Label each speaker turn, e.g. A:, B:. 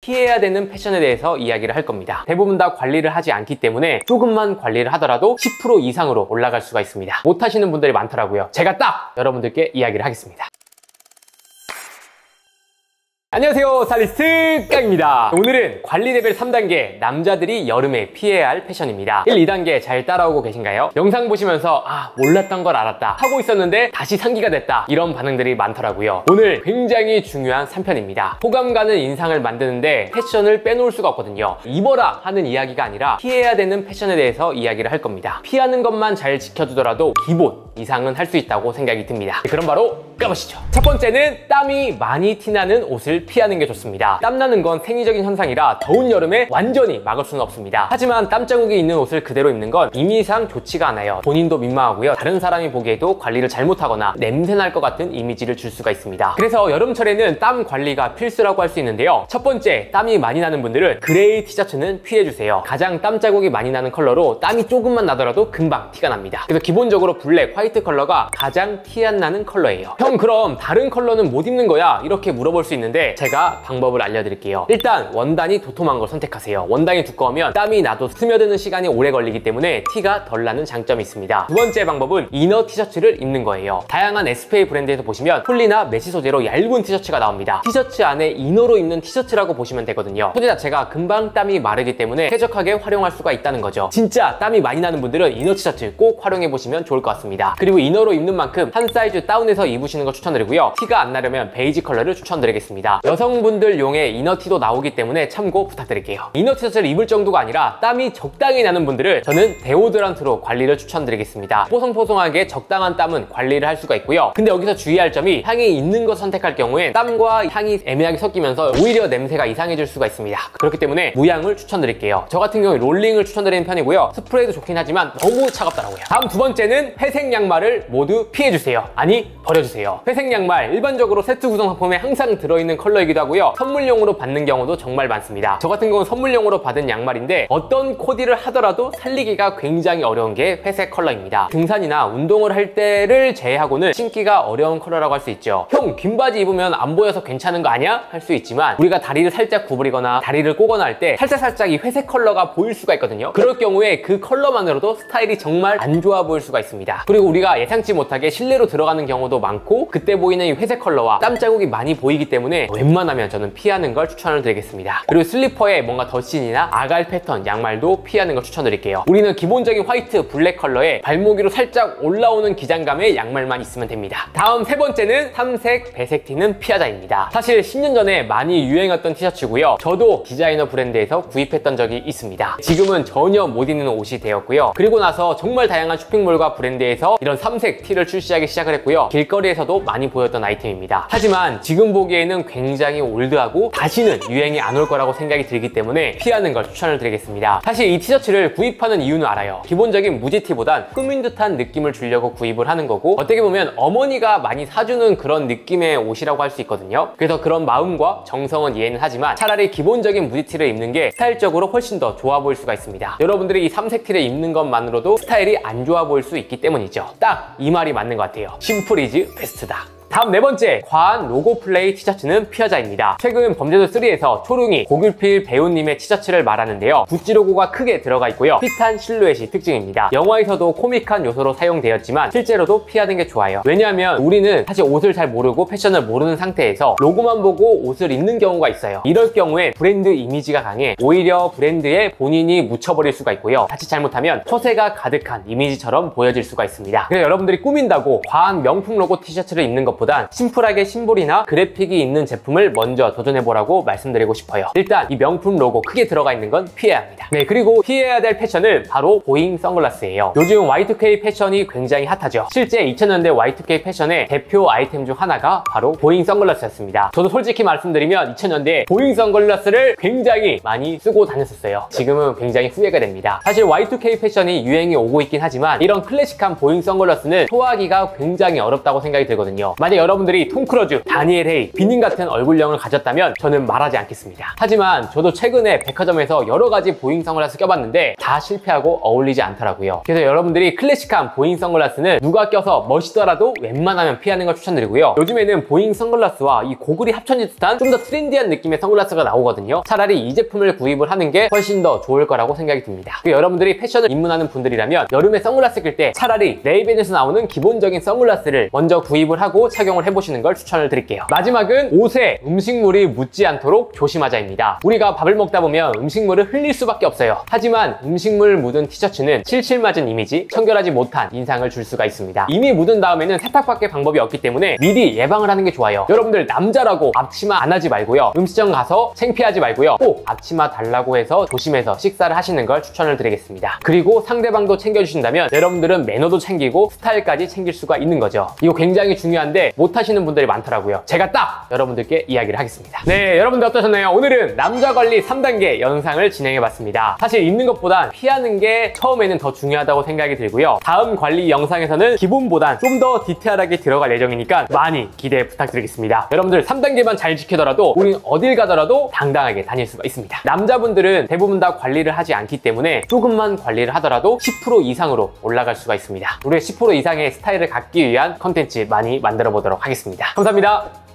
A: 피해야 되는 패션에 대해서 이야기를 할 겁니다. 대부분 다 관리를 하지 않기 때문에 조금만 관리를 하더라도 10% 이상으로 올라갈 수가 있습니다. 못하시는 분들이 많더라고요. 제가 딱 여러분들께 이야기를 하겠습니다. 안녕하세요, 스타일리스트 깡입니다. 오늘은 관리 레벨 3단계 남자들이 여름에 피해야 할 패션입니다. 1, 2단계 잘 따라오고 계신가요? 영상 보시면서 몰랐던 걸 알았다 하고 있었는데 다시 상기가 됐다 이런 반응들이 많더라고요. 오늘 굉장히 중요한 3편입니다. 호감 가는 인상을 만드는데 패션을 빼놓을 수가 없거든요. 입어라 하는 이야기가 아니라 피해야 되는 패션에 대해서 이야기를 할 겁니다. 피하는 것만 잘 지켜주더라도 기본 이상은 할 수 있다고 생각이 듭니다. 그럼 바로 가보시죠. 첫 번째는 땀이 많이 티나는 옷을 피하는 게 좋습니다. 땀나는 건 생리적인 현상이라 더운 여름에 완전히 막을 수는 없습니다. 하지만 땀 자국이 있는 옷을 그대로 입는 건 이미상 좋지가 않아요. 본인도 민망하고요. 다른 사람이 보기에도 관리를 잘못하거나 냄새 날 것 같은 이미지를 줄 수가 있습니다. 그래서 여름철에는 땀 관리가 필수라고 할 수 있는데요. 첫 번째, 땀이 많이 나는 분들은 그레이 티셔츠는 피해주세요. 가장 땀 자국이 많이 나는 컬러로 땀이 조금만 나더라도 금방 티가 납니다. 그래서 기본적으로 블랙, 화이트 컬러가 가장 티 안 나는 컬러예요. 형, 그럼 다른 컬러는 못 입는 거야? 이렇게 물어볼 수 있는데 제가 방법을 알려드릴게요. 일단 원단이 도톰한 걸 선택하세요. 원단이 두꺼우면 땀이 나도 스며드는 시간이 오래 걸리기 때문에 티가 덜 나는 장점이 있습니다. 두 번째 방법은 이너 티셔츠를 입는 거예요. 다양한 SPA 브랜드에서 보시면 폴리나 메쉬 소재로 얇은 티셔츠가 나옵니다. 티셔츠 안에 이너로 입는 티셔츠라고 보시면 되거든요. 소재 자체가 금방 땀이 마르기 때문에 쾌적하게 활용할 수가 있다는 거죠. 진짜 땀이 많이 나는 분들은 이너 티셔츠 꼭 활용해 보시면 좋을 것 같습니다. 그리고 이너로 입는 만큼 한 사이즈 다운해서 입으시는 거 추천드리고요. 티가 안 나려면 베이지 컬러를 추천드리겠습니다. 여성분들용의 이너티도 나오기 때문에 참고 부탁드릴게요. 이너 티셔츠를 입을 정도가 아니라 땀이 적당히 나는 분들은 저는 데오드란트로 관리를 추천드리겠습니다. 뽀송뽀송하게 적당한 땀은 관리를 할 수가 있고요. 근데 여기서 주의할 점이 향이 있는 거 선택할 경우에 땀과 향이 애매하게 섞이면서 오히려 냄새가 이상해질 수가 있습니다. 그렇기 때문에 무향을 추천드릴게요. 저 같은 경우에 롤링을 추천드리는 편이고요. 스프레이도 좋긴 하지만 너무 차갑더라고요. 다음 두 번째는 회색 양말을 모두 피해주세요. 아니, 버려주세요. 회색 양말 일반적으로 세트 구성 상품에 항상 들어있는 컬러이기도 하고요. 선물용으로 받는 경우도 정말 많습니다. 저 같은 경우는 선물용으로 받은 양말인데 어떤 코디를 하더라도 살리기가 굉장히 어려운 게 회색 컬러입니다. 등산이나 운동을 할 때를 제외하고는 신기가 어려운 컬러라고 할 수 있죠. 형, 긴 바지 입으면 안 보여서 괜찮은 거 아니야? 할 수 있지만 우리가 다리를 살짝 구부리거나 다리를 꼬거나 할 때 살짝 이 회색 컬러가 보일 수가 있거든요. 그럴 경우에 그 컬러만으로도 스타일이 정말 안 좋아 보일 수가 있습니다. 그리고 우리가 예상치 못하게 실내로 들어가는 경우도 많고 그때 보이는 이 회색 컬러와 땀 자국이 많이 보이기 때문에 웬만하면 저는 피하는 걸 추천을 드리겠습니다. 그리고 슬리퍼에 뭔가 덧신이나 아갈 패턴 양말도 피하는 걸 추천드릴게요. 우리는 기본적인 화이트, 블랙 컬러에 발목 위로 살짝 올라오는 기장감의 양말만 있으면 됩니다. 다음 세 번째는 삼색, 배색 티는 피하자입니다. 사실 10년 전에 많이 유행했던 티셔츠고요. 저도 디자이너 브랜드에서 구입했던 적이 있습니다. 지금은 전혀 못 입는 옷이 되었고요. 그리고 나서 정말 다양한 쇼핑몰과 브랜드에서 이런 삼색 티를 출시하기 시작을 했고요. 길거리에서도 많이 보였던 아이템입니다. 하지만 지금 보기에는 굉장히 올드하고 다시는 유행이 안 올 거라고 생각이 들기 때문에 피하는 걸 추천을 드리겠습니다. 사실 이 티셔츠를 구입하는 이유는 알아요. 기본적인 무지티보단 꾸민 듯한 느낌을 주려고 구입을 하는 거고 어떻게 보면 어머니가 많이 사주는 그런 느낌의 옷이라고 할 수 있거든요. 그래서 그런 마음과 정성은 이해는 하지만 차라리 기본적인 무지티를 입는 게 스타일적으로 훨씬 더 좋아 보일 수가 있습니다. 여러분들이 이 삼색 티를 입는 것만으로도 스타일이 안 좋아 보일 수 있기 때문이죠. 딱 이 말이 맞는 것 같아요. 심플 이즈 베스트다. 다음 네 번째, 과한 로고 플레이 티셔츠는 피하자입니다. 최근 범죄도3에서 초롱이 고귤필 배우님의 티셔츠를 말하는데요. 구찌 로고가 크게 들어가 있고요. 핏한 실루엣이 특징입니다. 영화에서도 코믹한 요소로 사용되었지만 실제로도 피하는 게 좋아요. 왜냐하면 우리는 사실 옷을 잘 모르고 패션을 모르는 상태에서 로고만 보고 옷을 입는 경우가 있어요. 이럴 경우에 브랜드 이미지가 강해 오히려 브랜드에 본인이 묻혀버릴 수가 있고요. 자칫 잘못하면 허세가 가득한 이미지처럼 보여질 수가 있습니다. 그래서 여러분들이 꾸민다고 과한 명품 로고 티셔츠를 입는 것보다 심플하게 심볼이나 그래픽이 있는 제품을 먼저 도전해보라고 말씀드리고 싶어요. 일단 이 명품 로고 크게 들어가 있는 건 피해야 합니다. 네, 그리고 피해야 될 패션은 바로 보잉 선글라스예요. 요즘 Y2K 패션이 굉장히 핫하죠. 실제 2000년대 Y2K 패션의 대표 아이템 중 하나가 바로 보잉 선글라스였습니다. 저도 솔직히 말씀드리면 2000년대에 보잉 선글라스를 굉장히 많이 쓰고 다녔었어요. 지금은 굉장히 후회가 됩니다. 사실 Y2K 패션이 유행이 오고 있긴 하지만 이런 클래식한 보잉 선글라스는 소화하기가 굉장히 어렵다고 생각이 들거든요. 만약 여러분들이 톰 크루즈, 다니엘 헤이, 비닌 같은 얼굴형을 가졌다면 저는 말하지 않겠습니다. 하지만 저도 최근에 백화점에서 여러 가지 보잉 선글라스 껴봤는데 다 실패하고 어울리지 않더라고요. 그래서 여러분들이 클래식한 보잉 선글라스는 누가 껴서 멋있더라도 웬만하면 피하는 걸 추천드리고요. 요즘에는 보잉 선글라스와 이 고글이 합쳐진 듯한 좀 더 트렌디한 느낌의 선글라스가 나오거든요. 차라리 이 제품을 구입을 하는 게 훨씬 더 좋을 거라고 생각이 듭니다. 여러분들이 패션을 입문하는 분들이라면 여름에 선글라스 낄 때 차라리 레이벤에서 나오는 기본적인 선글라스를 먼저 구입을 하고 착용을 해보시는 걸 추천을 드릴게요. 마지막은 옷에 음식물이 묻지 않도록 조심하자입니다. 우리가 밥을 먹다 보면 음식물을 흘릴 수밖에 없어요. 하지만 음식물 묻은 티셔츠는 칠칠 맞은 이미지, 청결하지 못한 인상을 줄 수가 있습니다. 이미 묻은 다음에는 세탁밖에 방법이 없기 때문에 미리 예방을 하는 게 좋아요. 여러분들 남자라고 앞치마 안 하지 말고요. 음식점 가서 창피하지 말고요. 꼭 앞치마 달라고 해서 조심해서 식사를 하시는 걸 추천을 드리겠습니다. 그리고 상대방도 챙겨주신다면 여러분들은 매너도 챙기고 스타일까지 챙길 수가 있는 거죠. 이거 굉장히 중요한데 못하시는 분들이 많더라고요. 제가 딱 여러분들께 이야기를 하겠습니다. 네, 여러분들 어떠셨나요? 오늘은 남자 관리 3단계 영상을 진행해봤습니다. 사실 입는 것보단 피하는 게 처음에는 더 중요하다고 생각이 들고요. 다음 관리 영상에서는 기본보단 좀 더 디테일하게 들어갈 예정이니까 많이 기대 부탁드리겠습니다. 여러분들 3단계만 잘 지키더라도 우린 어딜 가더라도 당당하게 다닐 수가 있습니다. 남자분들은 대부분 다 관리를 하지 않기 때문에 조금만 관리를 하더라도 10% 이상으로 올라갈 수가 있습니다. 우리의 10% 이상의 스타일을 갖기 위한 컨텐츠 많이 만들어 보도록 하겠습니다. 감사합니다.